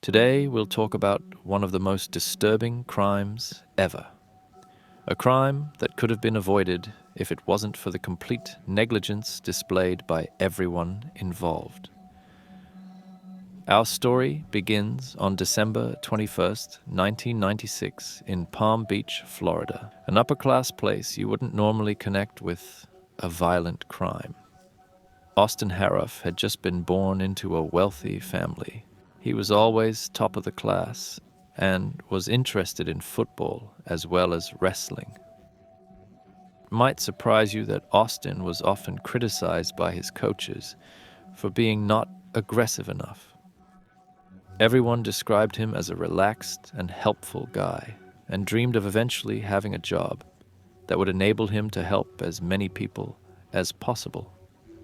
Today we'll talk about one of the most disturbing crimes ever. A crime that could have been avoided if it wasn't for the complete negligence displayed by everyone involved. Our story begins on December 21st, 1996 in Palm Beach, Florida, an upper-class place you wouldn't normally connect with a violent crime. Austin Harroff had just been born into a wealthy family. He was always top of the class and was interested in football as well as wrestling. It might surprise you that Austin was often criticized by his coaches for being not aggressive enough. Everyone described him as a relaxed and helpful guy and dreamed of eventually having a job that would enable him to help as many people as possible,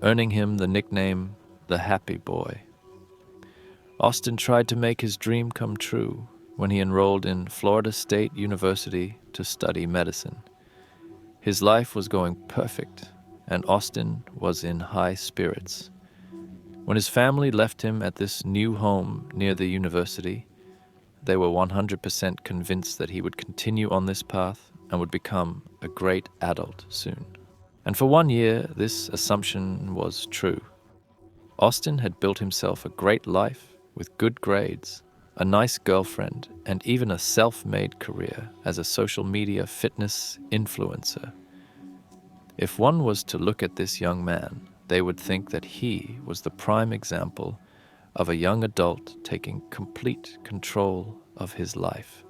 earning him the nickname the Happy Boy. Austin tried to make his dream come true when he enrolled in Florida State University to study medicine. His life was going perfect, and Austin was in high spirits. When his family left him at this new home near the university, they were 100% convinced that he would continue on this path and would become a great adult soon. And for 1 year, this assumption was true. Austin had built himself a great life with good grades, a nice girlfriend, and even a self-made career as a social media fitness influencer. If one was to look at this young man, they would think that he was the prime example of a young adult taking complete control of his life.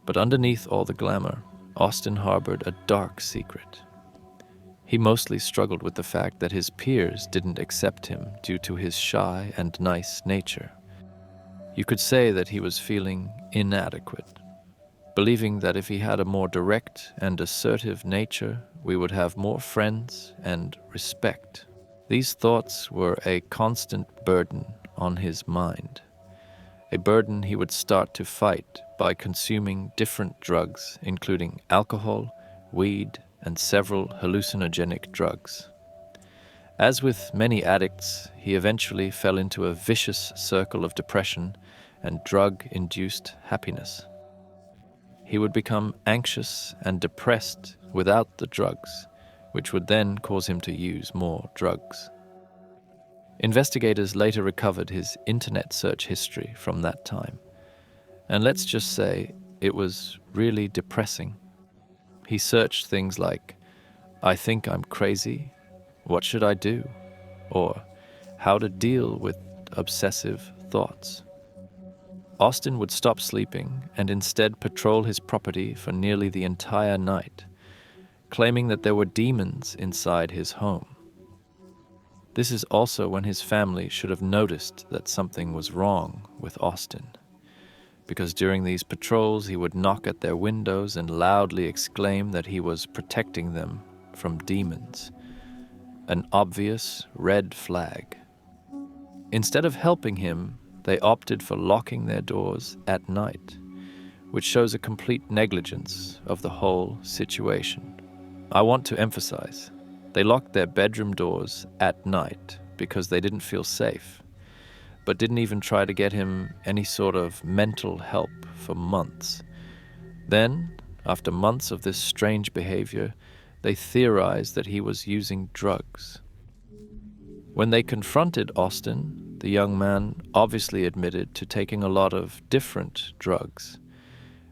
But underneath all the glamour, Austin harbored a dark secret. He mostly struggled with the fact that his peers didn't accept him due to his shy and nice nature. You could say that he was feeling inadequate, believing that if he had a more direct and assertive nature, we would have more friends and respect. These thoughts were a constant burden on his mind, a burden he would start to fight by consuming different drugs, including alcohol, weed, and several hallucinogenic drugs. As with many addicts, he eventually fell into a vicious circle of depression and drug-induced happiness. He would become anxious and depressed without the drugs, which would then cause him to use more drugs. Investigators later recovered his internet search history from that time, and let's just say it was really depressing. He searched things like, "I think I'm crazy, what should I do?" or "How to deal with obsessive thoughts." Austin would stop sleeping and instead patrol his property for nearly the entire night, claiming that there were demons inside his home. This is also when his family should have noticed that something was wrong with Austin, because during these patrols he would knock at their windows and loudly exclaim that he was protecting them from demons, an obvious red flag. Instead of helping him, they opted for locking their doors at night, which shows a complete negligence of the whole situation. I want to emphasize, they locked their bedroom doors at night because they didn't feel safe, but didn't even try to get him any sort of mental help for months. Then, after months of this strange behavior, they theorized that he was using drugs. When they confronted Austin, the young man obviously admitted to taking a lot of different drugs.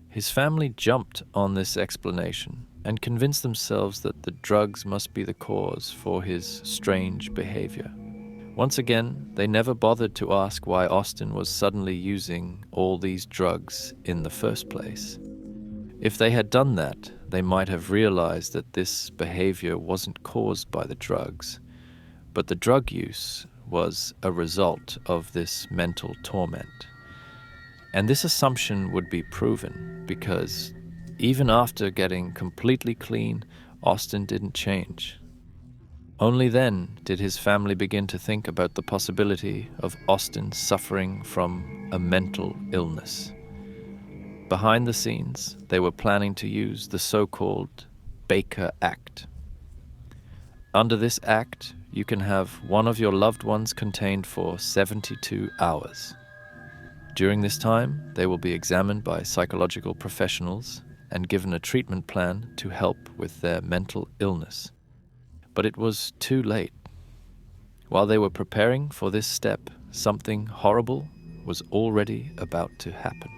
His family jumped on this explanation and convinced themselves that the drugs must be the cause for his strange behavior. Once again, they never bothered to ask why Austin was suddenly using all these drugs in the first place. If they had done that, they might have realized that this behavior wasn't caused by the drugs, but the drug use was a result of this mental torment. And this assumption would be proven because even after getting completely clean, Austin didn't change. Only then did his family begin to think about the possibility of Austin suffering from a mental illness. Behind the scenes, they were planning to use the so-called Baker Act. Under this act, you can have one of your loved ones contained for 72 hours. During this time, they will be examined by psychological professionals and given a treatment plan to help with their mental illness. But it was too late. While they were preparing for this step, something horrible was already about to happen.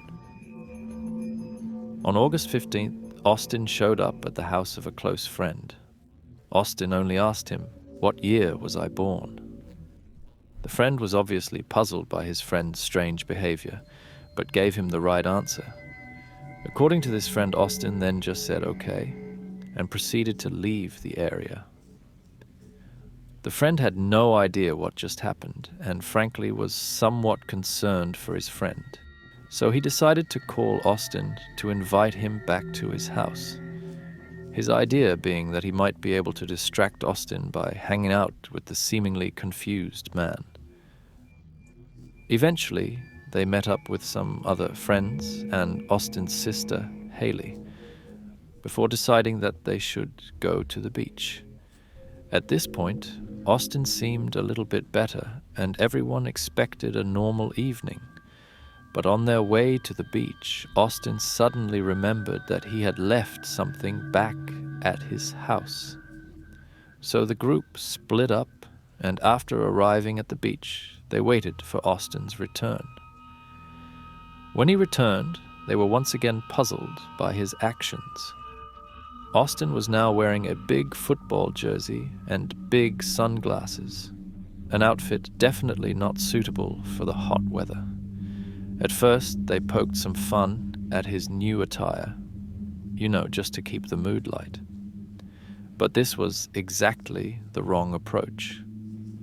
On August 15th, Austin showed up at the house of a close friend. Austin only asked him, "What year was I born?" The friend was obviously puzzled by his friend's strange behavior, but gave him the right answer. According to this friend, Austin then just said okay, and proceeded to leave the area. The friend had no idea what just happened, and frankly was somewhat concerned for his friend. So he decided to call Austin to invite him back to his house. His idea being that he might be able to distract Austin by hanging out with the seemingly confused man. Eventually, they met up with some other friends and Austin's sister, Haley, before deciding that they should go to the beach. At this point, Austin seemed a little bit better, and everyone expected a normal evening. But on their way to the beach, Austin suddenly remembered that he had left something back at his house. So the group split up, and after arriving at the beach, they waited for Austin's return. When he returned, they were once again puzzled by his actions. Austin was now wearing a big football jersey and big sunglasses, an outfit definitely not suitable for the hot weather. At first, they poked some fun at his new attire, just to keep the mood light. But this was exactly the wrong approach.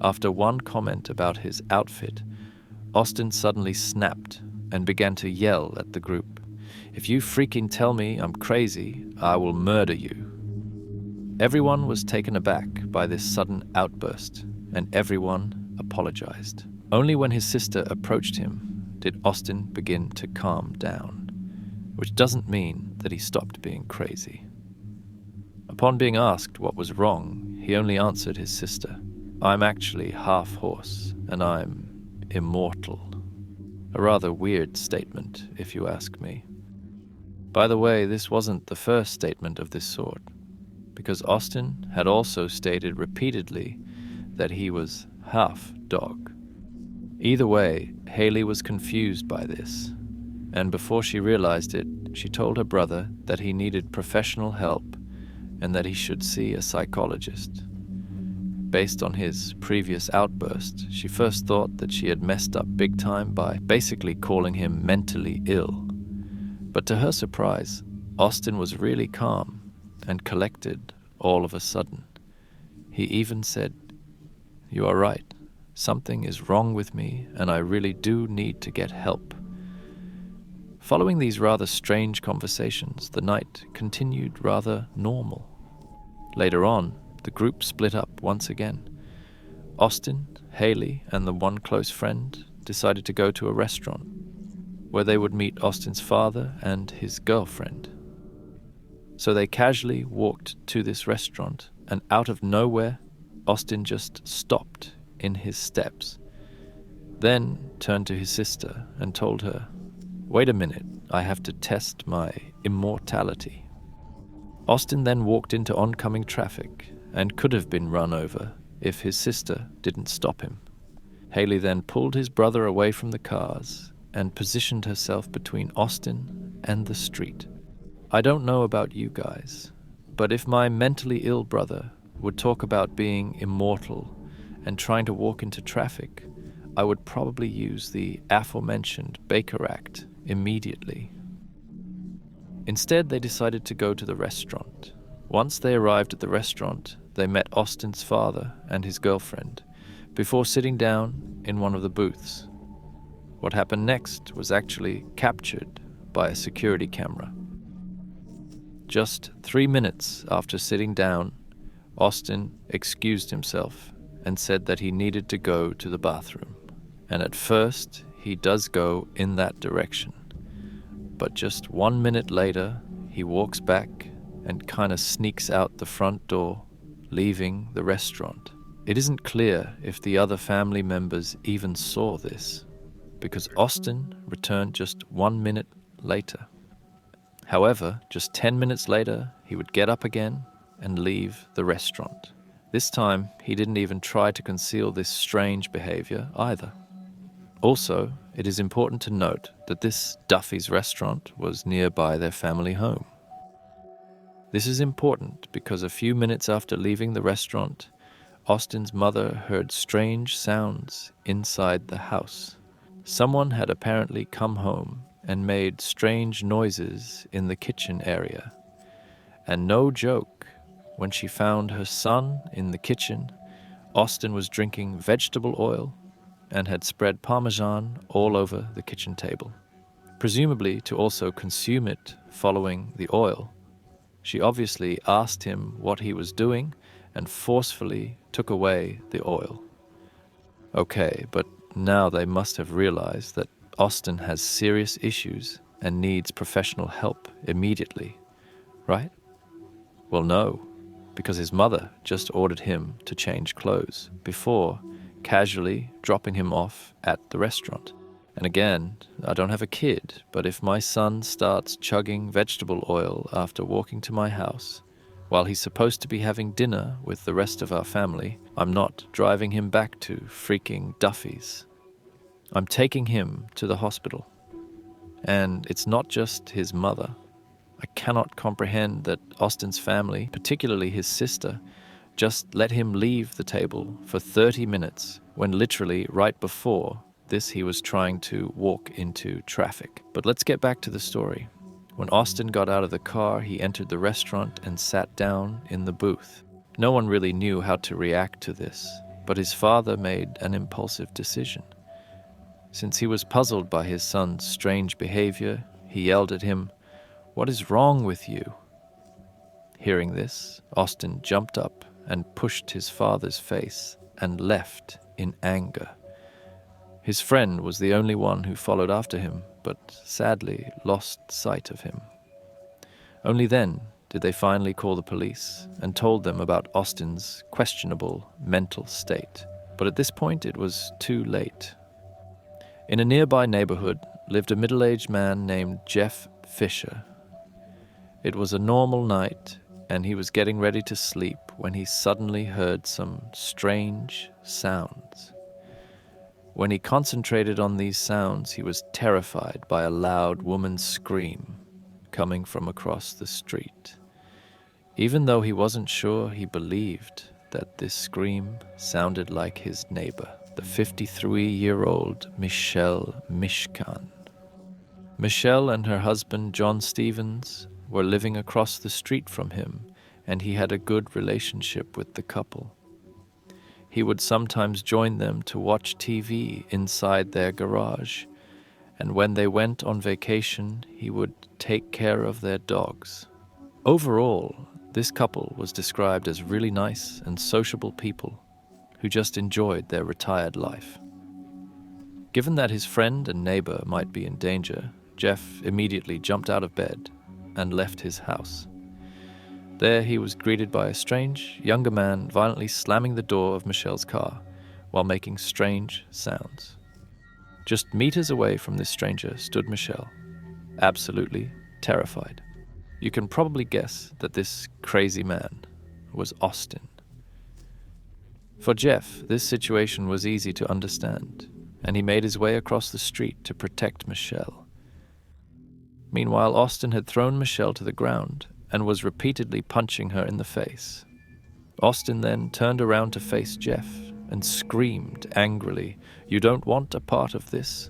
After one comment about his outfit, Austin suddenly snapped and began to yell at the group, "If you freaking tell me I'm crazy, I will murder you." Everyone was taken aback by this sudden outburst, and everyone apologized. Only when his sister approached him did Austin begin to calm down, which doesn't mean that he stopped being crazy. Upon being asked what was wrong, he only answered his sister, "I'm actually half horse, and I'm immortal." A rather weird statement, if you ask me. By the way, this wasn't the first statement of this sort, because Austin had also stated repeatedly that he was half dog. Either way, Haley was confused by this, and before she realized it, she told her brother that he needed professional help and that he should see a psychologist. Based on his previous outburst, she first thought that she had messed up big time by basically calling him mentally ill. But to her surprise, Austin was really calm and collected all of a sudden. He even said, "You are right. Something is wrong with me, and I really do need to get help." Following these rather strange conversations, the night continued rather normal. Later on, the group split up once again. Austin, Haley, and the one close friend decided to go to a restaurant where they would meet Austin's father and his girlfriend. So they casually walked to this restaurant, and out of nowhere, Austin just stopped in his steps, then turned to his sister and told her, "Wait a minute, I have to test my immortality." Austin then walked into oncoming traffic and could have been run over if his sister didn't stop him. Haley then pulled his brother away from the cars and positioned herself between Austin and the street. I don't know about you guys, but if my mentally ill brother would talk about being immortal and trying to walk into traffic, I would probably use the aforementioned Baker Act immediately. Instead, they decided to go to the restaurant. Once they arrived at the restaurant, they met Austin's father and his girlfriend before sitting down in one of the booths. What happened next was actually captured by a security camera. Just 3 minutes after sitting down, Austin excused himself and said that he needed to go to the bathroom. And at first, he does go in that direction. But just 1 minute later, he walks back and kind of sneaks out the front door, leaving the restaurant. It isn't clear if the other family members even saw this. because Austin returned just 1 minute later. However, just 10 minutes later, he would get up again and leave the restaurant. This time, he didn't even try to conceal this strange behavior either. Also, it is important to note that this Duffy's restaurant was nearby their family home. This is important because a few minutes after leaving the restaurant, Austin's mother heard strange sounds inside the house. Someone had apparently come home and made strange noises in the kitchen area. And no joke, when she found her son in the kitchen, Austin was drinking vegetable oil and had spread Parmesan all over the kitchen table, presumably to also consume it following the oil. She obviously asked him what he was doing and forcefully took away the oil. Okay, but now they must have realized that Austin has serious issues and needs professional help immediately, right? Well, no, because his mother just ordered him to change clothes before casually dropping him off at the restaurant. And again, I don't have a kid, but if my son starts chugging vegetable oil after walking to my house, while he's supposed to be having dinner with the rest of our family, I'm not driving him back to freaking Duffy's. I'm taking him to the hospital. And it's not just his mother. I cannot comprehend that Austin's family, particularly his sister, just let him leave the table for 30 minutes when literally right before this he was trying to walk into traffic. But let's get back to the story. When Austin got out of the car, he entered the restaurant and sat down in the booth. No one really knew how to react to this, but his father made an impulsive decision. Since he was puzzled by his son's strange behavior, he yelled at him, "What is wrong with you?" Hearing this, Austin jumped up and pushed his father's face and left in anger. His friend was the only one who followed after him, but sadly lost sight of him. Only then did they finally call the police and told them about Austin's questionable mental state. But at this point it was too late. In a nearby neighborhood lived a middle-aged man named Jeff Fisher. It was a normal night, and he was getting ready to sleep when he suddenly heard some strange sounds. When he concentrated on these sounds, he was terrified by a loud woman's scream coming from across the street. Even though he wasn't sure, he believed that this scream sounded like his neighbor, the 53-year-old Michelle Mishkan. Michelle and her husband, John Stevens, were living across the street from him, and he had a good relationship with the couple. He would sometimes join them to watch TV inside their garage, and when they went on vacation, he would take care of their dogs. Overall, this couple was described as really nice and sociable people who just enjoyed their retired life. Given that his friend and neighbor might be in danger, Jeff immediately jumped out of bed and left his house. There he was greeted by a strange, younger man violently slamming the door of Michelle's car while making strange sounds. Just meters away from this stranger stood Michelle, absolutely terrified. You can probably guess that this crazy man was Austin. For Jeff, this situation was easy to understand, and he made his way across the street to protect Michelle. Meanwhile, Austin had thrown Michelle to the ground and was repeatedly punching her in the face. Austin then turned around to face Jeff and screamed angrily, "You don't want a part of this?"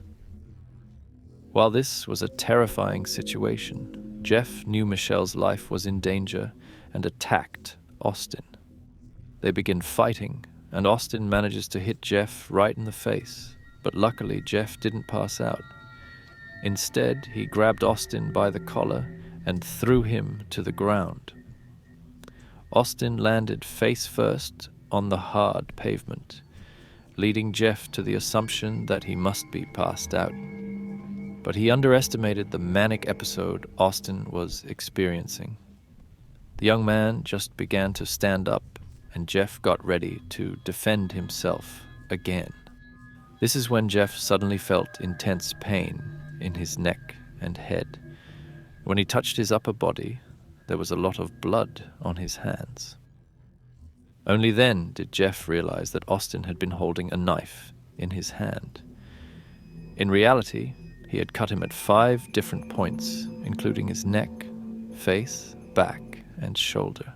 While this was a terrifying situation, Jeff knew Michelle's life was in danger and attacked Austin. They begin fighting, and Austin manages to hit Jeff right in the face, but luckily Jeff didn't pass out. Instead, he grabbed Austin by the collar and threw him to the ground. Austin landed face first on the hard pavement, leading Jeff to the assumption that he must be passed out. But he underestimated the manic episode Austin was experiencing. The young man just began to stand up, and Jeff got ready to defend himself again. This is when Jeff suddenly felt intense pain in his neck and head. When he touched his upper body, there was a lot of blood on his hands. Only then did Jeff realize that Austin had been holding a knife in his hand. In reality, he had cut him at 5 different points, including his neck, face, back, and shoulder.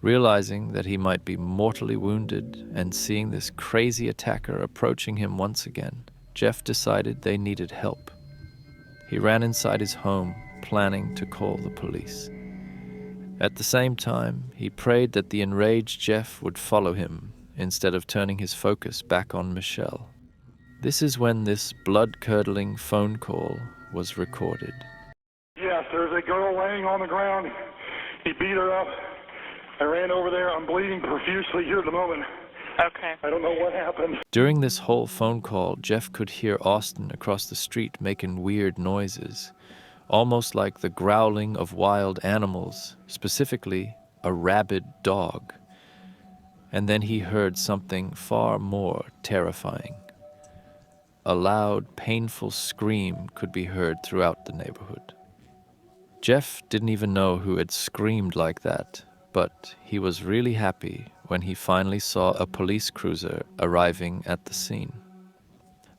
Realizing that he might be mortally wounded and seeing this crazy attacker approaching him once again, Jeff decided they needed help. He ran inside his home, planning to call the police. At the same time, he prayed that the enraged Jeff would follow him instead of turning his focus back on Michelle. This is when this blood-curdling phone call was recorded. Yes, there's a girl laying on the ground. He beat her up. I ran over there. I'm bleeding profusely here at the moment. Okay. I don't know what happened. During this whole phone call, Jeff could hear Austin across the street making weird noises, almost like the growling of wild animals, specifically a rabid dog. And then he heard something far more terrifying. A loud, painful scream could be heard throughout the neighborhood. Jeff didn't even know who had screamed like that, but he was really happy when he finally saw a police cruiser arriving at the scene.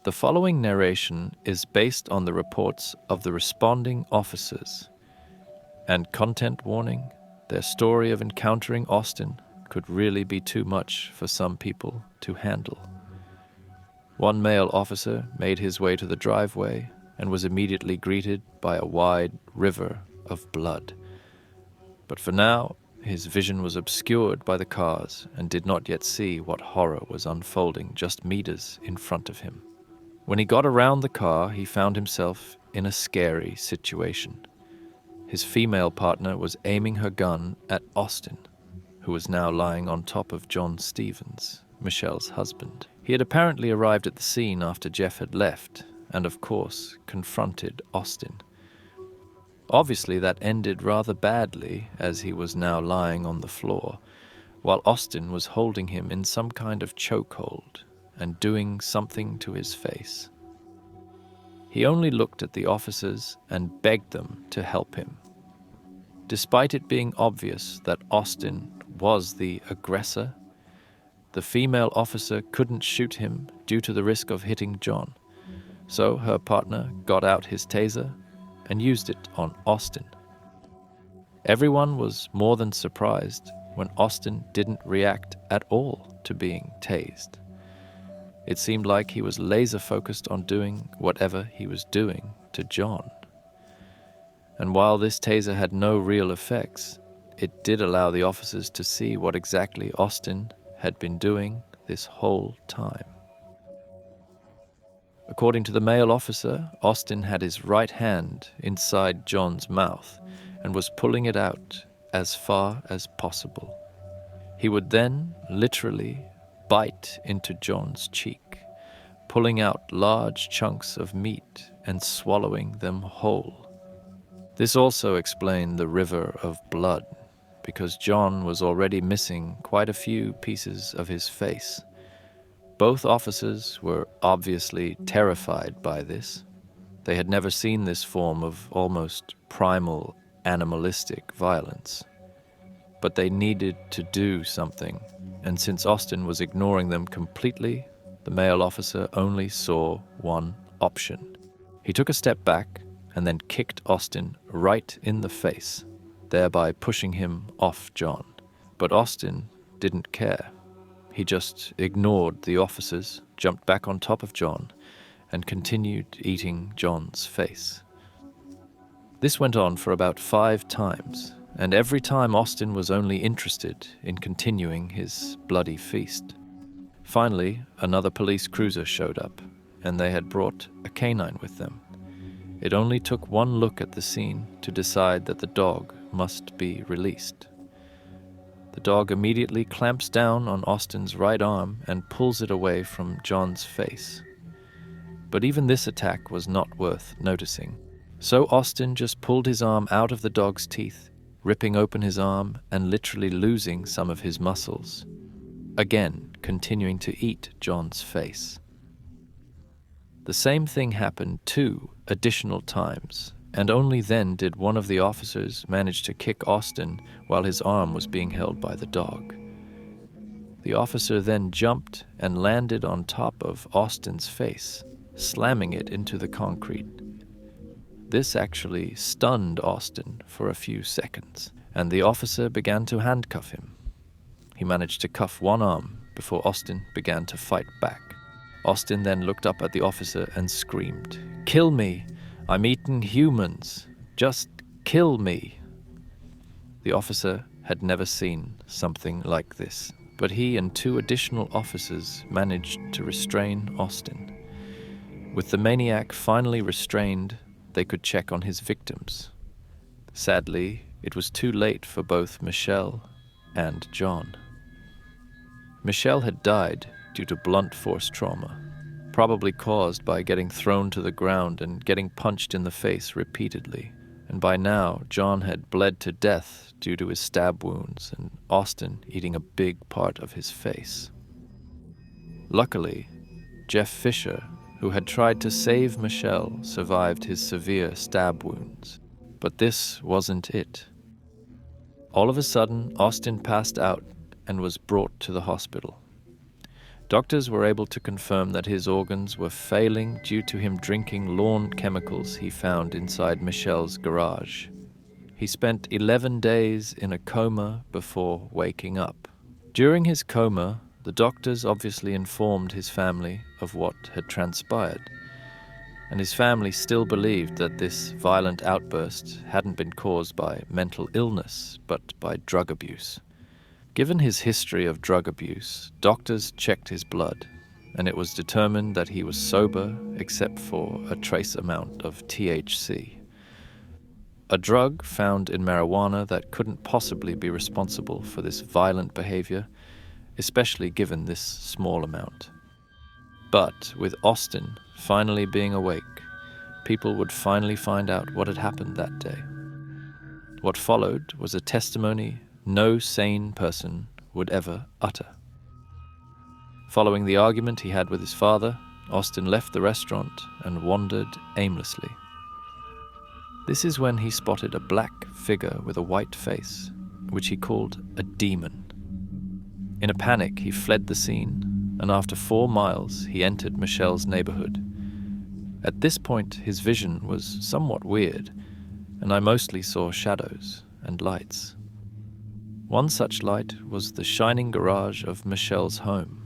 The following narration is based on the reports of the responding officers. And content warning, their story of encountering Austin could really be too much for some people to handle. One male officer made his way to the driveway and was immediately greeted by a wide river of blood. But for now, his vision was obscured by the cars and did not yet see what horror was unfolding just meters in front of him. When he got around the car, he found himself in a scary situation. His female partner was aiming her gun at Austin, who was now lying on top of John Stevens, Michelle's husband. He had apparently arrived at the scene after Jeff had left, and of course, confronted Austin. Obviously, that ended rather badly, as he was now lying on the floor, while Austin was holding him in some kind of chokehold and doing something to his face. He only looked at the officers and begged them to help him. Despite it being obvious that Austin was the aggressor, the female officer couldn't shoot him due to the risk of hitting John, so her partner got out his taser and used it on Austin. Everyone was more than surprised when Austin didn't react at all to being tased. It seemed like he was laser-focused on doing whatever he was doing to John. And while this taser had no real effects, it did allow the officers to see what exactly Austin had been doing this whole time. According to the male officer, Austin had his right hand inside John's mouth and was pulling it out as far as possible. He would then literally bite into John's cheek, pulling out large chunks of meat and swallowing them whole. This also explained the river of blood, because John was already missing quite a few pieces of his face. Both officers were obviously terrified by this. They had never seen this form of almost primal, animalistic violence. But they needed to do something, and since Austin was ignoring them completely, the male officer only saw one option. He took a step back and then kicked Austin right in the face, thereby pushing him off John. But Austin didn't care. He just ignored the officers, jumped back on top of John, and continued eating John's face. This went on for about 5 times, and every time Austin was only interested in continuing his bloody feast. Finally, another police cruiser showed up, and they had brought a canine with them. It only took one look at the scene to decide that the dog must be released. The dog immediately clamps down on Austin's right arm and pulls it away from John's face. But even this attack was not worth noticing. So Austin just pulled his arm out of the dog's teeth, ripping open his arm and literally losing some of his muscles. Again, continuing to eat John's face. The same thing happened 2 additional times, and only then did one of the officers manage to kick Austin while his arm was being held by the dog. The officer then jumped and landed on top of Austin's face, slamming it into the concrete. This actually stunned Austin for a few seconds, and the officer began to handcuff him. He managed to cuff one arm before Austin began to fight back. Austin then looked up at the officer and screamed, "Kill me! I'm eating humans! Just kill me!" The officer had never seen something like this, but he and 2 additional officers managed to restrain Austin. With the maniac finally restrained, they could check on his victims. Sadly, it was too late for both Michelle and John. Michelle had died due to blunt force trauma, probably caused by getting thrown to the ground and getting punched in the face repeatedly. And by now, John had bled to death due to his stab wounds and Austin eating a big part of his face. Luckily, Jeff Fisher, who had tried to save Michelle, survived his severe stab wounds. But this wasn't it. All of a sudden, Austin passed out and was brought to the hospital. Doctors were able to confirm that his organs were failing due to him drinking lawn chemicals he found inside Michelle's garage. He spent 11 days in a coma before waking up. During his coma, the doctors obviously informed his family of what had transpired, and his family still believed that this violent outburst hadn't been caused by mental illness, but by drug abuse. Given his history of drug abuse, doctors checked his blood, and it was determined that he was sober except for a trace amount of THC, a drug found in marijuana that couldn't possibly be responsible for this violent behavior, especially given this small amount. But with Austin finally being awake, people would finally find out what had happened that day. What followed was a testimony no sane person would ever utter. Following the argument he had with his father, Austin left the restaurant and wandered aimlessly. This is when he spotted a black figure with a white face, which he called a demon. In a panic, he fled the scene, and after 4 miles, he entered Michelle's neighborhood. At this point, his vision was somewhat weird, and I mostly saw shadows and lights. One such light was the shining garage of Michelle's home.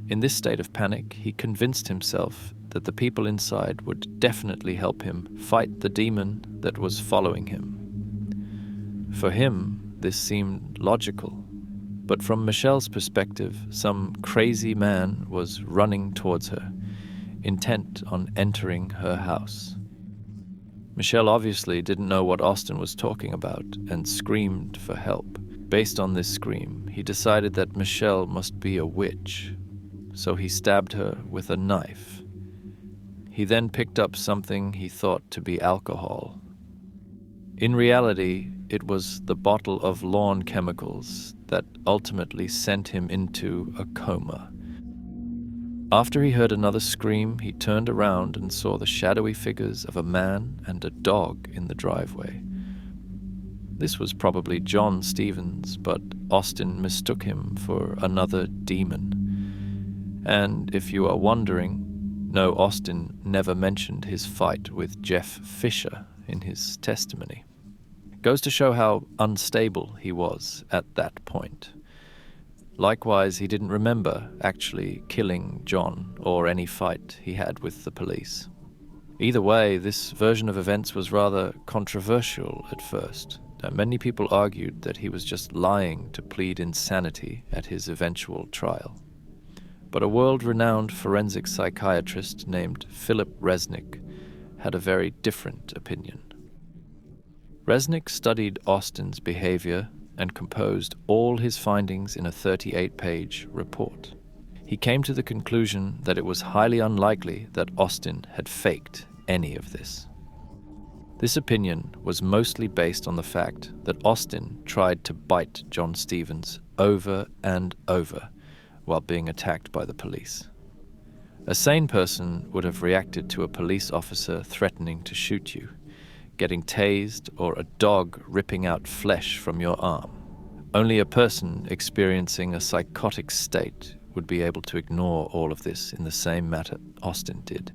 In this state of panic, he convinced himself that the people inside would definitely help him fight the demon that was following him. For him, this seemed logical, but from Michelle's perspective, some crazy man was running towards her, intent on entering her house. Michelle obviously didn't know what Austin was talking about and screamed for help. Based on this scream, he decided that Michelle must be a witch, so he stabbed her with a knife. He then picked up something he thought to be alcohol. In reality, it was the bottle of lawn chemicals that ultimately sent him into a coma. After he heard another scream, he turned around and saw the shadowy figures of a man and a dog in the driveway. This was probably John Stevens, but Austin mistook him for another demon. And if you are wondering, no, Austin never mentioned his fight with Jeff Fisher in his testimony. It goes to show how unstable he was at that point. Likewise, he didn't remember actually killing John or any fight he had with the police. Either way, this version of events was rather controversial at first. Many people argued that he was just lying to plead insanity at his eventual trial. But a world-renowned forensic psychiatrist named Philip Resnick had a very different opinion. Resnick studied Austin's behavior and composed all his findings in a 38-page report. He came to the conclusion that it was highly unlikely that Austin had faked any of this. This opinion was mostly based on the fact that Austin tried to bite John Stevens over and over while being attacked by the police. A sane person would have reacted to a police officer threatening to shoot you, getting tased, or a dog ripping out flesh from your arm. Only a person experiencing a psychotic state would be able to ignore all of this in the same manner Austin did.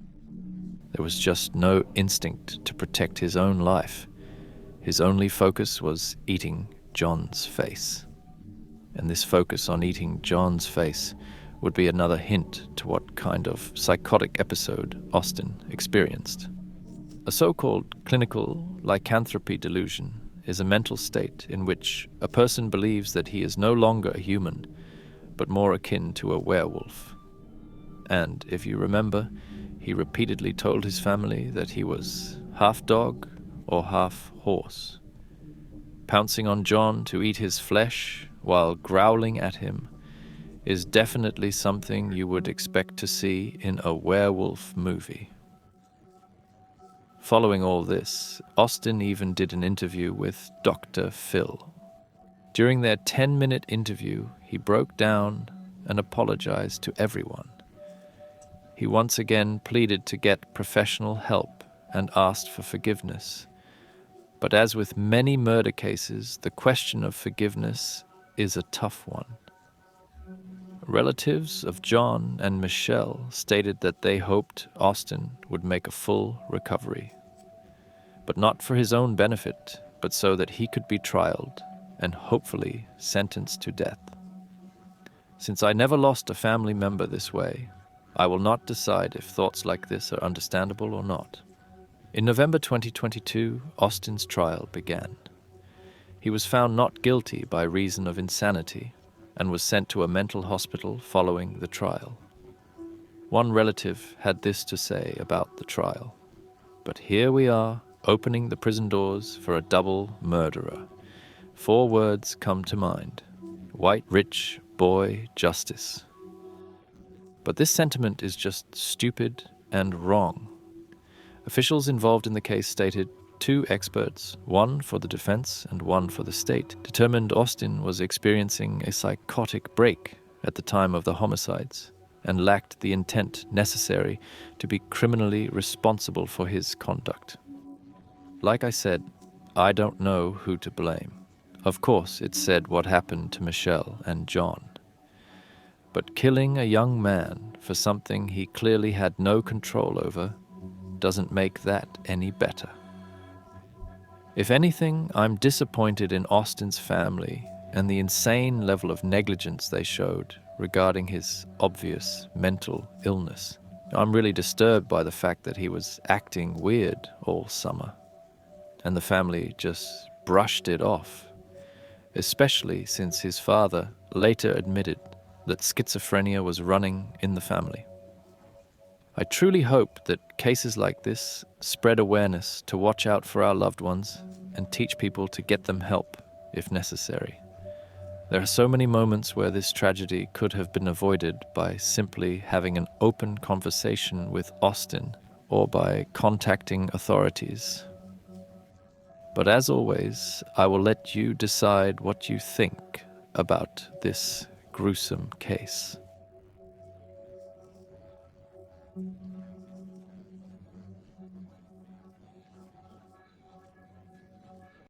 There was just no instinct to protect his own life. His only focus was eating John's face. And this focus on eating John's face would be another hint to what kind of psychotic episode Austin experienced. A so-called clinical lycanthropy delusion is a mental state in which a person believes that he is no longer a human, but more akin to a werewolf. And if you remember, he repeatedly told his family that he was half dog or half horse. Pouncing on John to eat his flesh while growling at him is definitely something you would expect to see in a werewolf movie. Following all this, Austin even did an interview with Dr. Phil. During their 10-minute interview, he broke down and apologized to everyone. He once again pleaded to get professional help and asked for forgiveness. But as with many murder cases, the question of forgiveness is a tough one. Relatives of John and Michelle stated that they hoped Austin would make a full recovery, but not for his own benefit, but so that he could be trialed and hopefully sentenced to death. Since I never lost a family member this way, I will not decide if thoughts like this are understandable or not. In November 2022, Austin's trial began. He was found not guilty by reason of insanity and was sent to a mental hospital following the trial. One relative had this to say about the trial: "But here we are, opening the prison doors for a double murderer. 4 words come to mind: white, rich, boy, justice." But this sentiment is just stupid and wrong. Officials involved in the case stated 2 experts, one for the defense and one for the state, determined Austin was experiencing a psychotic break at the time of the homicides and lacked the intent necessary to be criminally responsible for his conduct. Like I said, I don't know who to blame. Of course, it said what happened to Michelle and John. But killing a young man for something he clearly had no control over doesn't make that any better. If anything, I'm disappointed in Austin's family and the insane level of negligence they showed regarding his obvious mental illness. I'm really disturbed by the fact that he was acting weird all summer, and the family just brushed it off, especially since his father later admitted that schizophrenia was running in the family. I truly hope that cases like this spread awareness to watch out for our loved ones and teach people to get them help if necessary. There are so many moments where this tragedy could have been avoided by simply having an open conversation with Austin or by contacting authorities. But as always, I will let you decide what you think about this gruesome case.